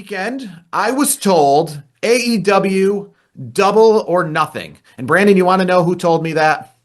weekend, I was told AEW Double or Nothing. And Brandon, you want to know who told me that?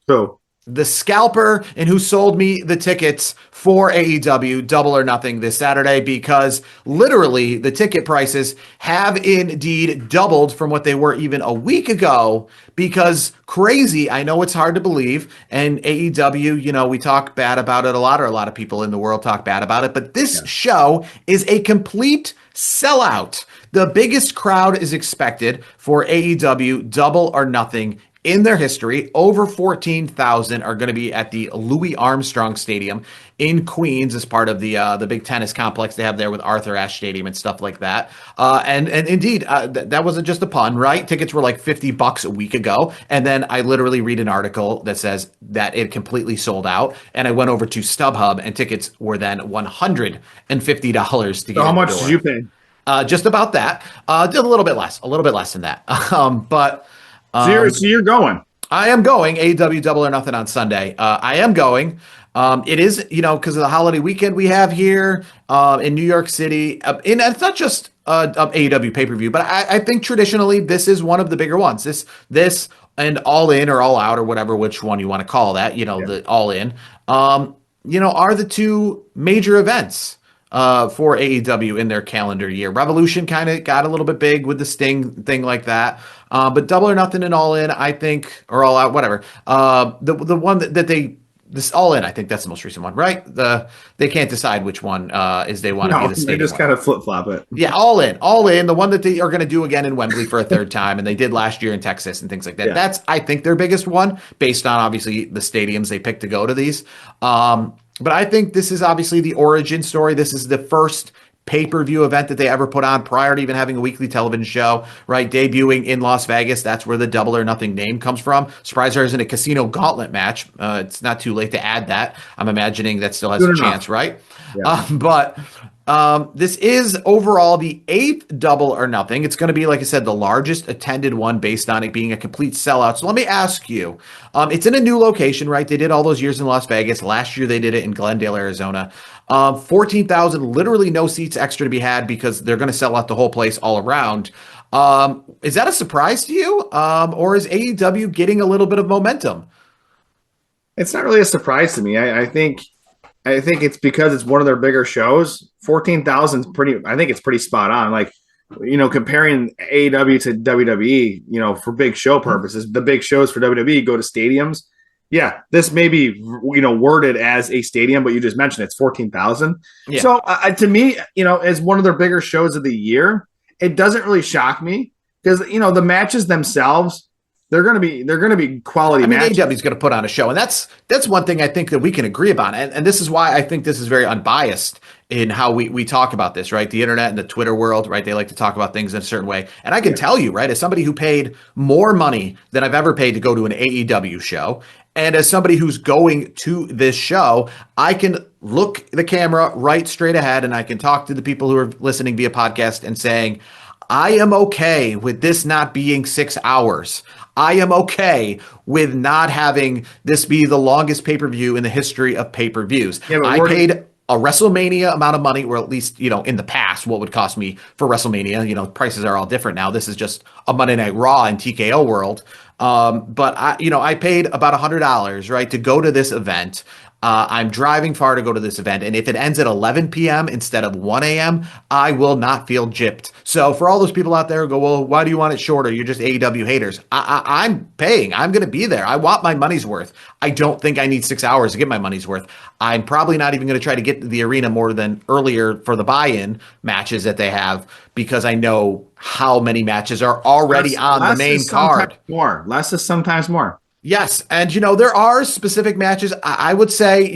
So The scalper and who sold me the tickets for AEW Double or Nothing this Saturday, because literally the ticket prices have indeed doubled from what they were even a week ago. Because crazy, I know it's hard to believe, and AEW, we talk bad about it a lot, or a lot of people in the world talk bad about it, but this show is a complete sellout. The biggest crowd is expected for AEW Double or Nothing in their history. Over 14,000 are going to be at the Louis Armstrong Stadium in Queens as part of the big tennis complex they have there with Arthur Ashe Stadium and stuff like that. And indeed, that wasn't just a pun, right? Tickets were like $50 a week ago. And then I literally read an article that says that it completely sold out. And I went over to StubHub and tickets were then $150 to get how in the much door. did you pay? Just about that. A little bit less than that. So you're going. I am going AEW Double or Nothing on Sunday. I am going. It is, because of the holiday weekend we have here in New York City. And it's not just AEW pay-per-view, but I think traditionally this is one of the bigger ones. This and All In or All Out or whatever, which one you want to call that, the All In, are the two major events for AEW in their calendar year. Revolution kind of got a little bit big with the Sting thing like that. But Double or Nothing and All In, I think, or All Out, whatever. The one this All In, I think that's the most recent one, right? They can't decide which one is they want to be the stadium. They just kind of flip flop it. Yeah, All In, the one that they are going to do again in Wembley for a third time, and they did last year in Texas and things like that. Yeah. That's, I think, their biggest one based on obviously the stadiums they picked to go to these. But I think this is obviously the origin story. This is the first pay-per-view event that they ever put on prior to even having a weekly television show, right? Debuting in Las Vegas. That's where the Double or Nothing name comes from. Surprised there isn't a casino gauntlet match. It's not too late to add that. I'm imagining that still has a chance, right? Yeah. But this is overall the 8th Double or Nothing. It's going to be, like I said, the largest attended one based on it being a complete sellout. So let me ask you, it's in a new location, right? They did all those years in Las Vegas. Last year they did it in Glendale, Arizona. 14,000, literally no seats extra to be had because they're going to sell out the whole place all around. Is that a surprise to you? Or is AEW getting a little bit of momentum? It's not really a surprise to me. I think it's because it's one of their bigger shows. 14,000 is pretty. I think it's pretty spot on. Like, comparing AEW to WWE, for big show purposes, the big shows for WWE go to stadiums. Yeah, this may be worded as a stadium, but you just mentioned it's 14,000. Yeah. So to me, as one of their bigger shows of the year, it doesn't really shock me because the matches themselves. They're going to be quality matches. AEW is going to put on a show, and that's one thing I think that we can agree upon. And this is why I think this is very unbiased in how we talk about this, right? The internet and the Twitter world, right? They like to talk about things in a certain way. And I can tell you, right, as somebody who paid more money than I've ever paid to go to an AEW show, and as somebody who's going to this show, I can look the camera right straight ahead, and I can talk to the people who are listening via podcast and saying, I am okay with this not being 6 hours. I am okay with not having this be the longest pay-per-view in the history of pay-per-views. Yeah, I paid a WrestleMania amount of money, or at least, in the past, what would cost me for WrestleMania. Prices are all different now. This is just a Monday Night Raw in TKO world. But I paid about $100, right, to go to this event. I'm driving far to go to this event, and if it ends at 11 p.m. instead of 1 a.m., I will not feel gypped. So for all those people out there who go, well, why do you want it shorter? You're just AEW haters. I'm paying. I'm going to be there. I want my money's worth. I don't think I need 6 hours to get my money's worth. I'm probably not even going to try to get to the arena more than earlier for the buy-in matches that they have, because I know how many matches are already on the main card. Less is sometimes more. Yes, and there are specific matches. I would say,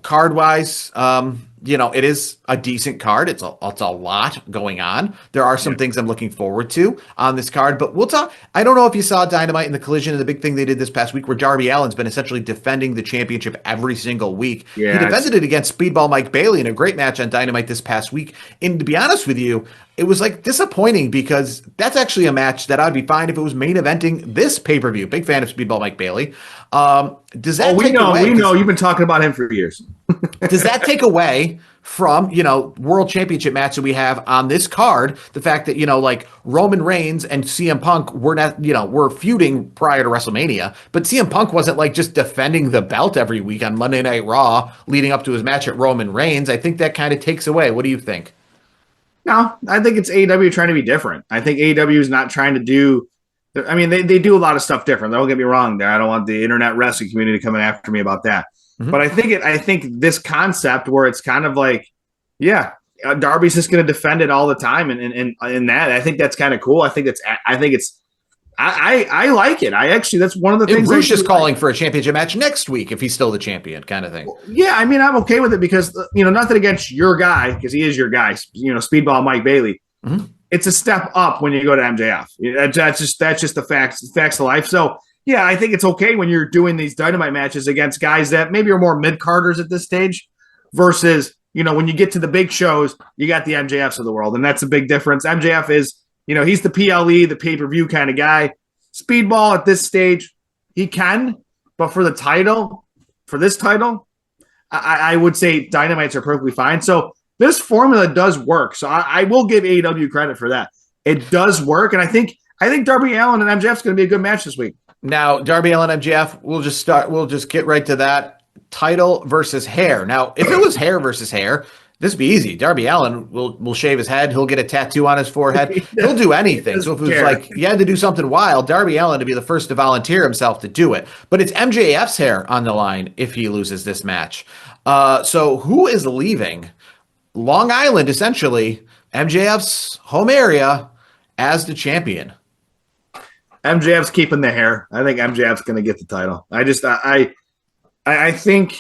card-wise, it is a decent card. It's a lot going on. There are some things I'm looking forward to on this card, but we'll talk. I don't know if you saw Dynamite in the Collision and the big thing they did this past week where Darby Allin's been essentially defending the championship every single week. Yeah, he defended it against Speedball Mike Bailey in a great match on Dynamite this past week. And to be honest with you, it was like disappointing because that's actually a match that I'd be fine if it was main eventing this pay-per-view. Big fan of Speedball Mike Bailey. Does that we know you've been talking about him for years. Does that take away from, world championship match that we have on this card? The fact that, like Roman Reigns and CM Punk were not, were feuding prior to WrestleMania, but CM Punk wasn't like just defending the belt every week on Monday Night Raw leading up to his match at Roman Reigns. I think that kind of takes away. What do you think? No, I think it's AEW trying to be different. I think AEW is not trying to do. I mean, they do a lot of stuff different. Don't get me wrong there. I don't want the internet wrestling community coming after me about that. Mm-hmm. But I think this concept where it's kind of like, yeah, Darby's just going to defend it all the time, and that I think that's kind of cool. I like it. That's one of the things. Bruce is calling for a championship match next week if he's still the champion, kind of thing. Yeah, I mean, I'm okay with it because nothing against your guy because he is your guy. Speedball Mike Bailey. Mm-hmm. It's a step up when you go to MJF. That's just the facts of life. So yeah, I think it's okay when you're doing these Dynamite matches against guys that maybe are more mid-carders at this stage versus, when you get to the big shows, you got the MJFs of the world, and that's a big difference. MJF is, he's the PLE, the pay-per-view kind of guy. Speedball at this stage, he can, but for this title, I would say Dynamites are perfectly fine. So this formula does work. So I will give AEW credit for that. It does work, and I think Darby Allin and MJF is going to be a good match this week. Now, Darby Allin and MJF, we'll just get right to that. Title versus hair. Now, if it was hair versus hair, this would be easy. Darby Allin will shave his head. He'll get a tattoo on his forehead. He'll do anything. So if it was like you had to do something wild, Darby Allin to be the first to volunteer himself to do it. But it's MJF's hair on the line if he loses this match. So who is leaving Long Island, essentially, MJF's home area, as the champion? MJF's keeping the hair. I think MJF's going to get the title. I think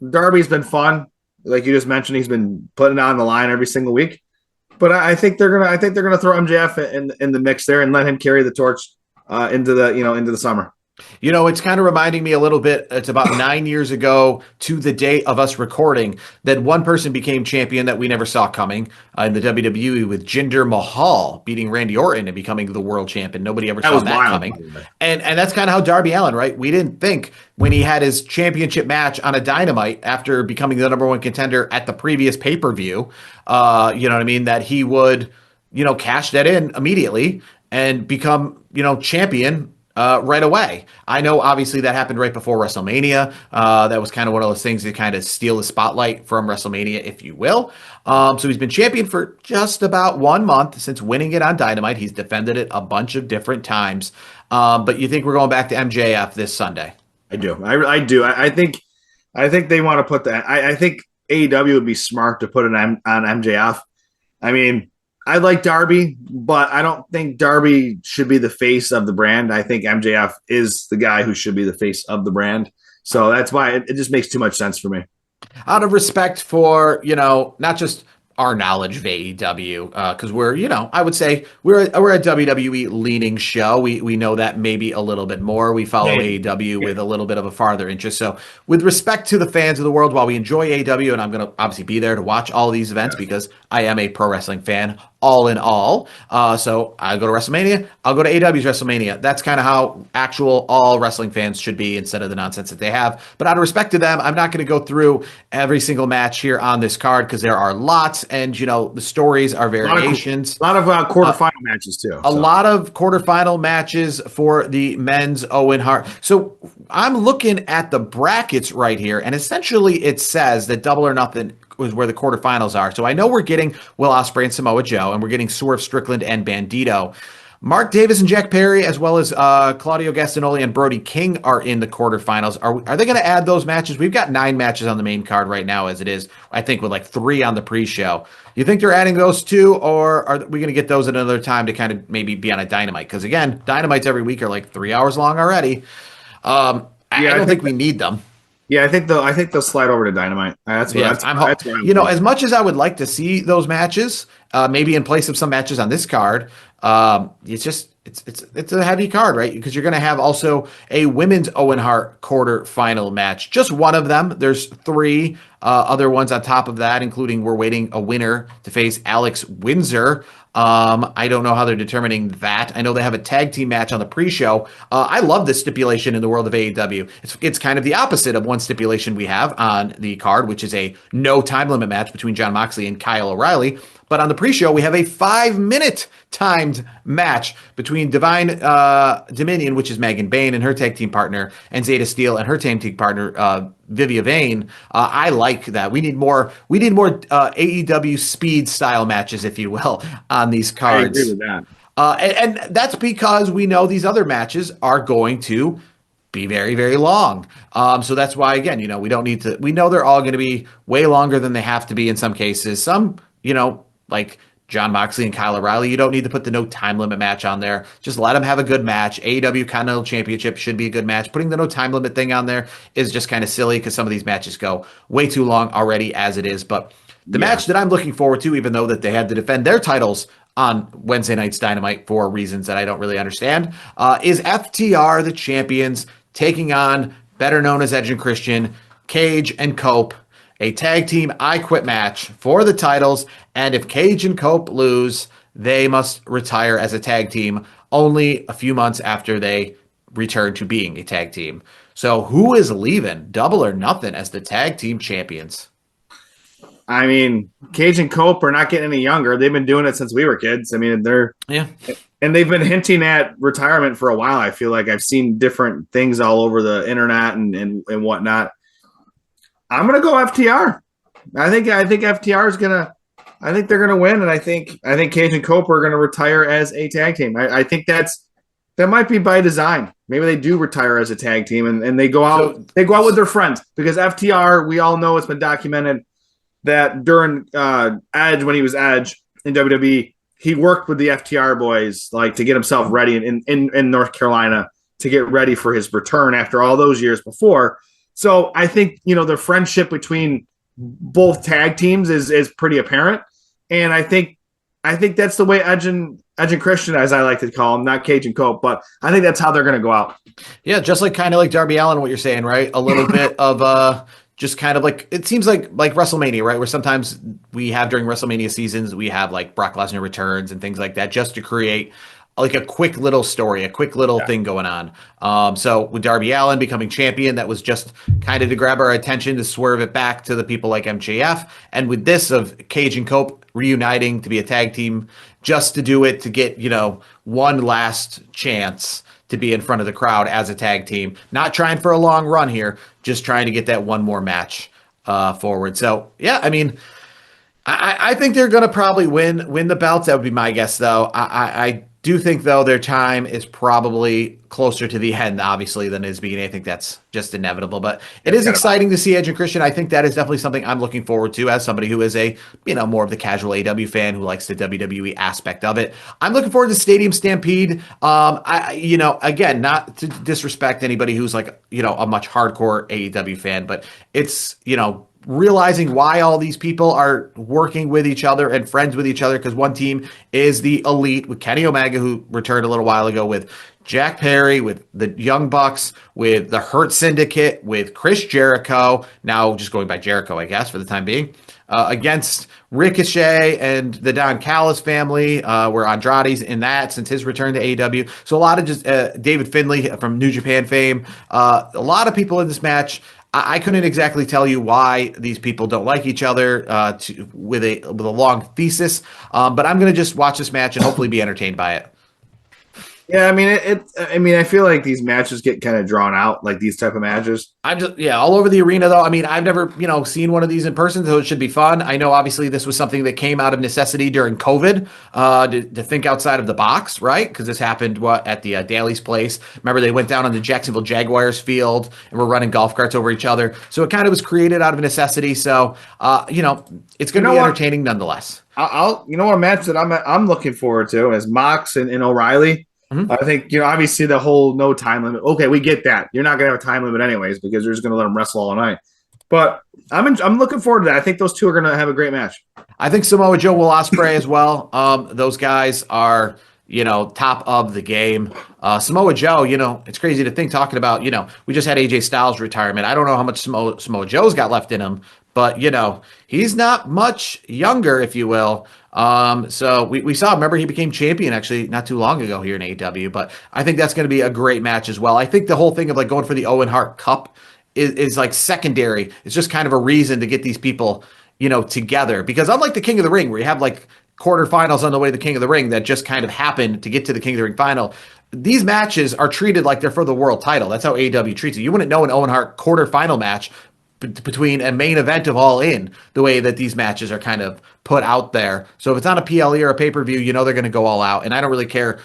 Darby's been fun. Like you just mentioned, he's been putting it on the line every single week. But I think they're gonna throw MJF in the mix there and let him carry the torch into the summer. It's kind of reminding me a little bit. It's about 9 years ago to the date of us recording that one person became champion that we never saw coming in the WWE with Jinder Mahal beating Randy Orton and becoming the world champion. Nobody ever saw that coming. And that's kind of how Darby Allin, right? We didn't think when he had his championship match on a Dynamite after becoming the number one contender at the previous pay-per-view, that he would, cash that in immediately and become, champion right away. I know obviously that happened right before WrestleMania. That was kind of one of those things that kind of steal the spotlight from WrestleMania, if you will. So he's been champion for just about 1 month since winning it on Dynamite. He's defended it a bunch of different times. But you think we're going back to MJF this Sunday? I do. I do. I think they want to put that. I think AEW would be smart to put it on MJF. I mean, I like Darby, but I don't think Darby should be the face of the brand. I think MJF is the guy who should be the face of the brand. So that's why it just makes too much sense for me. Out of respect for, not just our knowledge of AEW, because we're, I would say we're a WWE leaning show. We know that maybe a little bit more. We follow AEW with a little bit of a farther interest. So with respect to the fans of the world, while we enjoy AEW, and I'm going to obviously be there to watch all these events because I am a pro wrestling fan, all in all. So I go to WrestleMania, I'll go to AEW's WrestleMania. That's kind of how actual all wrestling fans should be instead of the nonsense that they have. But out of respect to them, I'm not going to go through every single match here on this card because there are lots and, the stories are variations. A lot of quarterfinal matches too. A lot of quarterfinal matches for the men's Owen Hart. So I'm looking at the brackets right here, and essentially it says that Double or Nothing is where the quarterfinals are. So I know we're getting Will Ospreay and Samoa Joe, and we're getting Swerve Strickland and Bandito. Mark Davis and Jack Perry, as well as Claudio Gastonoli and Brody King are in the quarterfinals. Are they going to add those matches? We've got 9 matches on the main card right now as it is, I think, with like 3 on the pre-show. You think they're adding those too, or are we going to get those at another time to kind of maybe be on a Dynamite? Because again, Dynamites every week are like 3 hours long already. I don't think we need them. Yeah, I think they'll slide over to Dynamite. As much as I would like to see those matches, maybe in place of some matches on this card. It's a heavy card, right? Because you're going to have also a women's Owen Hart quarterfinal match. Just one of them. There's three other ones on top of that, including we're waiting a winner to face Alex Windsor. I don't know how they're determining that. I know they have a tag team match on the pre-show. I love this stipulation in the world of AEW. It's kind of the opposite of one stipulation we have on the card, which is a no time limit match between Jon Moxley and Kyle O'Reilly. But on the pre-show, we have a 5-minute timed match between Divine Dominion, which is Megan Bayne and her tag team partner, and Zeta Steele and her tag team partner, Vivian Vane. I like that. We need more AEW speed style matches, if you will, on these cards. I agree with that. And that's because we know these other matches are going to be very, very long. So that's why, again, we don't need to. We know they're all going to be way longer than they have to be in some cases. Some, like Jon Moxley and Kyle O'Reilly, you don't need to put the no time limit match on there. Just let them have a good match. AEW Continental Championship should be a good match. Putting the no time limit thing on there is just kind of silly because some of these matches go way too long already as it is. But the match that I'm looking forward to, even though that they had to defend their titles on Wednesday night's Dynamite for reasons that I don't really understand, is FTR, the champions, taking on, better known as Edge and Christian, Cage and Cope, a tag team I Quit match for the titles. And if Cage and Cope lose, they must retire as a tag team only a few months after they return to being a tag team. So who is leaving, Double or Nothing, as the tag team champions? I mean, Cage and Cope are not getting any younger. They've been doing it since we were kids. I mean, and they've been hinting at retirement for a while. I feel like I've seen different things all over the internet and whatnot. I'm gonna go FTR. I think FTR is gonna. I think they're gonna win, and I think Cage and Cope are gonna retire as a tag team. I think that might be by design. Maybe they do retire as a tag team, and they go out. They go out with their friends because FTR. We all know it's been documented that during Edge, when he was Edge in WWE, he worked with the FTR boys like to get himself ready in North Carolina to get ready for his return after all those years before. So I think, the friendship between both tag teams is pretty apparent. And I think that's the way Edge and Christian, as I like to call them, not Cage and Cope, but I think that's how they're going to go out. Yeah, just like kind of like Darby Allin, what you're saying, right? A little bit of just kind of like, it seems like WrestleMania, right? Where sometimes we have during WrestleMania seasons, we have like Brock Lesnar returns and things like that just to create like a quick little story, a quick little thing going on. So with Darby Allin becoming champion, that was just kind of to grab our attention, to swerve it back to the people like MJF. And with this of Cage and Cope reuniting to be a tag team, just to do it, to get, one last chance to be in front of the crowd as a tag team, not trying for a long run here, just trying to get that one more match forward. So yeah, I mean, I think they're going to probably win the belts. That would be my guess, though. I do think, though, their time is probably closer to the end, obviously, than it is beginning. I think that's just inevitable. But it is exciting to see Edge and Christian. I think that is definitely something I'm looking forward to as somebody who is a, more of the casual AEW fan who likes the WWE aspect of it. I'm looking forward to Stadium Stampede. Again, not to disrespect anybody who's like, a much hardcore AEW fan, but it's, realizing why all these people are working with each other and friends with each other, because one team is the Elite with Kenny Omega, who returned a little while ago, with Jack Perry, with the Young Bucks, with the Hurt Syndicate, with Chris Jericho, now just going by Jericho, I guess, for the time being, against Ricochet and the Don Callis family, where Andrade's in that since his return to AEW. So a lot of just David Finlay from New Japan fame, a lot of people in this match. I couldn't exactly tell you why these people don't like each other with a long thesis, but I'm going to just watch this match and hopefully be entertained by it. Yeah, I mean, I feel like these matches get kind of drawn out, like these type of matches. I'm just, all over the arena, though. I mean, I've never, seen one of these in person, so it should be fun. I know, obviously, this was something that came out of necessity during COVID, to think outside of the box, right? Because this happened, at the Daly's place. Remember, they went down on the Jacksonville Jaguars field and were running golf carts over each other. So it kind of was created out of necessity. So, it's going to be entertaining nonetheless. A match that I'm looking forward to is Mox and O'Reilly. Mm-hmm. I think, obviously the whole no time limit. Okay, we get that. You're not going to have a time limit anyways because you're just going to let them wrestle all night. But I'm looking forward to that. I think those two are going to have a great match. I think Samoa Joe, Will Ospreay as well. Those guys are, top of the game. Samoa Joe, it's crazy to think talking about, we just had AJ Styles retirement. I don't know how much Samoa Joe's got left in him, but, he's not much younger, if you will. So we saw, remember, he became champion actually not too long ago here in AEW, but I think that's going to be a great match as well. I think the whole thing of like going for the Owen Hart Cup is like secondary. It's just kind of a reason to get these people, together, because unlike the King of the Ring, where you have like quarterfinals on the way to the King of the Ring that just kind of happened to get to the King of the Ring final, these matches are treated like they're for the world title. That's how AEW treats it. You wouldn't know an Owen Hart quarterfinal match between a main event of All In the way that these matches are kind of put out there. So if it's on a PLE or a pay-per-view, they're going to go all out. And I don't really care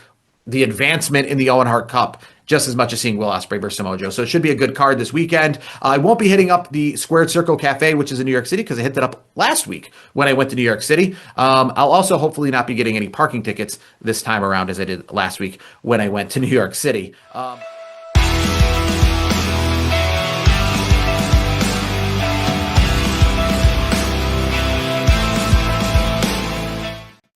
the advancement in the Owen Hart Cup just as much as seeing Will Ospreay versus Samoa Joe. So it should be a good card this weekend. I won't be hitting up the Squared Circle Cafe, which is in New York City, because I hit that up last week when I went to New York City. I'll also hopefully not be getting any parking tickets this time around as I did last week when I went to New York City.